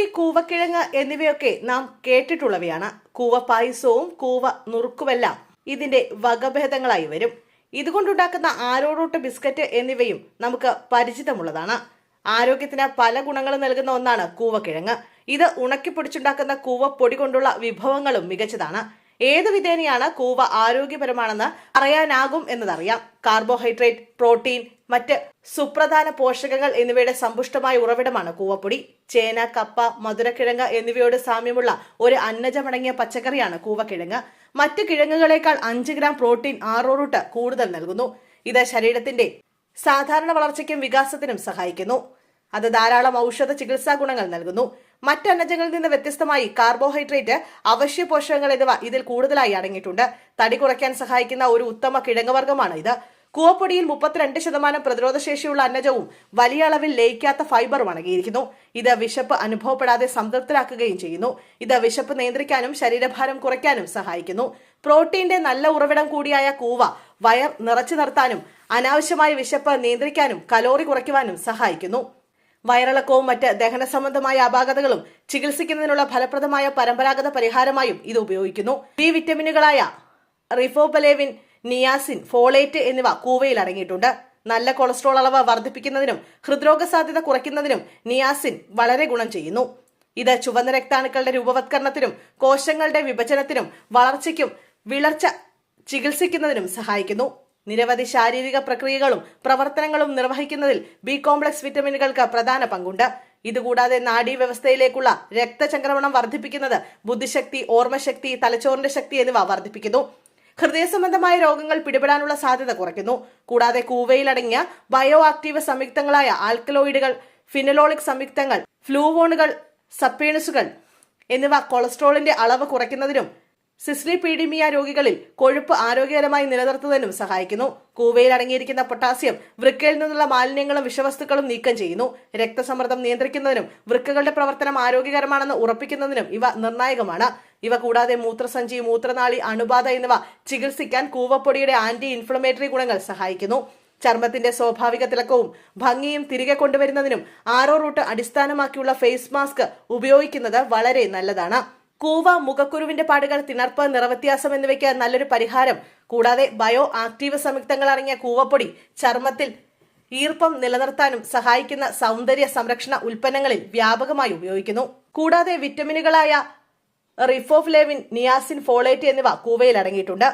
കൂവപ്പൊടി, കൂവക്കിഴങ്ങ് എന്നിവയൊക്കെ നാം കേട്ടിട്ടുള്ളവയാണ്. കൂവ പായസവും കൂവ നുറുക്കുമെല്ലാം ഇതിന്റെ വകഭേദങ്ങളായി വരും. ഇതുകൊണ്ടുണ്ടാക്കുന്ന ആരോറൂട്ട് ബിസ്ക്കറ്റ് എന്നിവയും നമുക്ക് പരിചിതമുള്ളതാണ്. ആരോഗ്യത്തിന് പല ഗുണങ്ങളും നൽകുന്ന ഒന്നാണ് കൂവക്കിഴങ്ങ്. ഇത് ഉണക്കിപ്പൊടിച്ചുണ്ടാക്കുന്ന കൂവപ്പൊടി കൊണ്ടുള്ള വിഭവങ്ങളും മികച്ചതാണ്. ഏതു വിധേനയാണ് കൂവ ആരോഗ്യപരമാണെന്ന് അറിയാനാകും എന്നതറിയാം. കാർബോഹൈഡ്രേറ്റ്, പ്രോട്ടീൻ, മറ്റ് സുപ്രധാന പോഷകങ്ങൾ എന്നിവയുടെ സമ്പുഷ്ടമായ ഉറവിടമാണ് കൂവപ്പൊടി. ചേന, കപ്പ, മധുരക്കിഴങ്ങ് എന്നിവയോട് സാമ്യമുള്ള ഒരു അന്നജമടങ്ങിയ പച്ചക്കറിയാണ് കൂവക്കിഴങ്ങ്. മറ്റു കിഴങ്ങുകളേക്കാൾ 5 ഗ്രാം പ്രോട്ടീൻ ആരോറൂട്ട് കൂടുതൽ നൽകുന്നു. ഇത് ശരീരത്തിന്റെ സാധാരണ വളർച്ചയ്ക്കും വികാസത്തിനും സഹായിക്കുന്നു. അത് ധാരാളം ഔഷധ ചികിത്സാ ഗുണങ്ങൾ നൽകുന്നു. മറ്റ് അന്നജങ്ങളിൽ നിന്ന് വ്യത്യസ്തമായി കാർബോഹൈഡ്രേറ്റ്, അവശ്യ പോഷകങ്ങൾ എന്നിവ ഇതിൽ കൂടുതലായി അടങ്ങിയിട്ടുണ്ട്. തടി കുറയ്ക്കാൻ സഹായിക്കുന്ന ഒരു ഉത്തമ കിഴങ്ങുവർഗ്ഗമാണ് ഇത്. കൂവപ്പൊടിയിൽ 32% പ്രതിരോധശേഷിയുള്ള അന്നജവും വലിയ അളവിൽ ലയിക്കാത്ത ഫൈബറും അടങ്ങിയിരിക്കുന്നു. ഇത് വിശപ്പ് അനുഭവപ്പെടാതെ സംതൃപ്തരാക്കുകയും ചെയ്യുന്നു. ഇത് വിശപ്പ് നിയന്ത്രിക്കാനും ശരീരഭാരം കുറയ്ക്കാനും സഹായിക്കുന്നു. പ്രോട്ടീന്റെ നല്ല ഉറവിടം കൂടിയായ കൂവ വയർ നിറച്ചു നിർത്താനും അനാവശ്യമായ വിശപ്പ് നിയന്ത്രിക്കാനും കലോറി കുറയ്ക്കുവാനും സഹായിക്കുന്നു. വയറിളക്കവും മറ്റ് ദഹന സംബന്ധമായ അപാകതകളും ചികിത്സിക്കുന്നതിനുള്ള ഫലപ്രദമായ പരമ്പരാഗത പരിഹാരമായും ഇത് ഉപയോഗിക്കുന്നു. ബി വിറ്റമിനുകളായ റിഫോബലേവിൻ, നിയാസിൻ, ഫോളേറ്റ് എന്നിവ കൂവയിൽ അടങ്ങിയിട്ടുണ്ട്. നല്ല കൊളസ്ട്രോൾ അളവ് വർദ്ധിപ്പിക്കുന്നതിനും ഹൃദ്രോഗ സാധ്യത കുറയ്ക്കുന്നതിനും നിയാസിൻ വളരെ ഗുണം ചെയ്യുന്നു. ഇത് ചുവന്ന രക്താണുക്കളുടെ രൂപവത്കരണത്തിനും കോശങ്ങളുടെ വിഭജനത്തിനും വളർച്ചയ്ക്കും വിളർച്ച ചികിത്സിക്കുന്നതിനും സഹായിക്കുന്നു. നിരവധി ശാരീരിക പ്രക്രിയകളും പ്രവർത്തനങ്ങളും നിർവഹിക്കുന്നതിൽ ബി കോംപ്ലക്സ് വിറ്റമിനുകൾക്ക് പ്രധാന പങ്കുണ്ട്. ഇതുകൂടാതെ നാഡീവ്യവസ്ഥയിലേക്കുള്ള രക്തചംക്രമണം വർദ്ധിപ്പിക്കുന്നത് ബുദ്ധിശക്തി, ഓർമ്മശക്തി, തലച്ചോറിന്റെ ശക്തി എന്നിവ വർദ്ധിപ്പിക്കുന്നു. ഹൃദയ സംബന്ധമായ രോഗങ്ങൾ പിടിപെടാനുള്ള സാധ്യത കുറയ്ക്കുന്നു. കൂടാതെ കൂവയിലടങ്ങിയ ബയോ ആക്റ്റീവ് സംയുക്തങ്ങളായ ആൽക്കലോയിഡുകൾ, ഫിനലോളിക് സംയുക്തങ്ങൾ, ഫ്ലൂവോണുകൾ, സപ്പേണസുകൾ എന്നിവ കൊളസ്ട്രോളിന്റെ അളവ് കുറയ്ക്കുന്നതിനും സിസ്ലിപീഡിമിയ രോഗികളിൽ കൊഴുപ്പ് ആരോഗ്യകരമായി നിലനിർത്തുന്നതിനും സഹായിക്കുന്നു. കൂവയിൽ അടങ്ങിയിരിക്കുന്ന പൊട്ടാസ്യം വൃക്കയിൽ നിന്നുള്ള മാലിന്യങ്ങളും വിഷവസ്തുക്കളും നീക്കം ചെയ്യുന്നു. രക്തസമ്മർദ്ദം നിയന്ത്രിക്കുന്നതിനും വൃക്കകളുടെ പ്രവർത്തനം ആരോഗ്യകരമാണെന്ന് ഉറപ്പിക്കുന്നതിനും ഇവ നിർണായകമാണ്. ഇവ കൂടാതെ മൂത്രസഞ്ചി, മൂത്രനാളി, അണുബാധ എന്നിവ ചികിത്സിക്കാൻ കൂവപ്പൊടിയുടെ ആന്റി ഇൻഫ്ലമേറ്ററി ഗുണങ്ങൾ സഹായിക്കുന്നു. ചർമ്മത്തിന്റെ സ്വാഭാവിക തിളക്കവും ഭംഗിയും തിരികെ കൊണ്ടുവരുന്നതിനും ആരോറൂട്ട് അടിസ്ഥാനമാക്കിയുള്ള ഫേസ് മാസ്ക് ഉപയോഗിക്കുന്നത് വളരെ നല്ലതാണ്. കൂവ മുഖക്കുരുവിന്റെ പാടുകൾ, തിണർപ്പ്, നിറവ്യത്യാസം എന്നിവയ്ക്ക് നല്ലൊരു പരിഹാരം. കൂടാതെ ബയോ ആക്റ്റീവ് സംയുക്തങ്ങൾ അടങ്ങിയ കൂവപ്പൊടി ചർമ്മത്തിൽ ഈർപ്പം നിലനിർത്താനും സഹായിക്കുന്ന സൗന്ദര്യ സംരക്ഷണ ഉൽപ്പന്നങ്ങളിൽ വ്യാപകമായി ഉപയോഗിക്കുന്നു. കൂടാതെ വിറ്റമിനുകളായ റിഫോഫ്ലേവിൻ, നിയാസിൻ, ഫോളേറ്റ് എന്നിവ കൂവയിൽ അടങ്ങിയിട്ടുണ്ട്.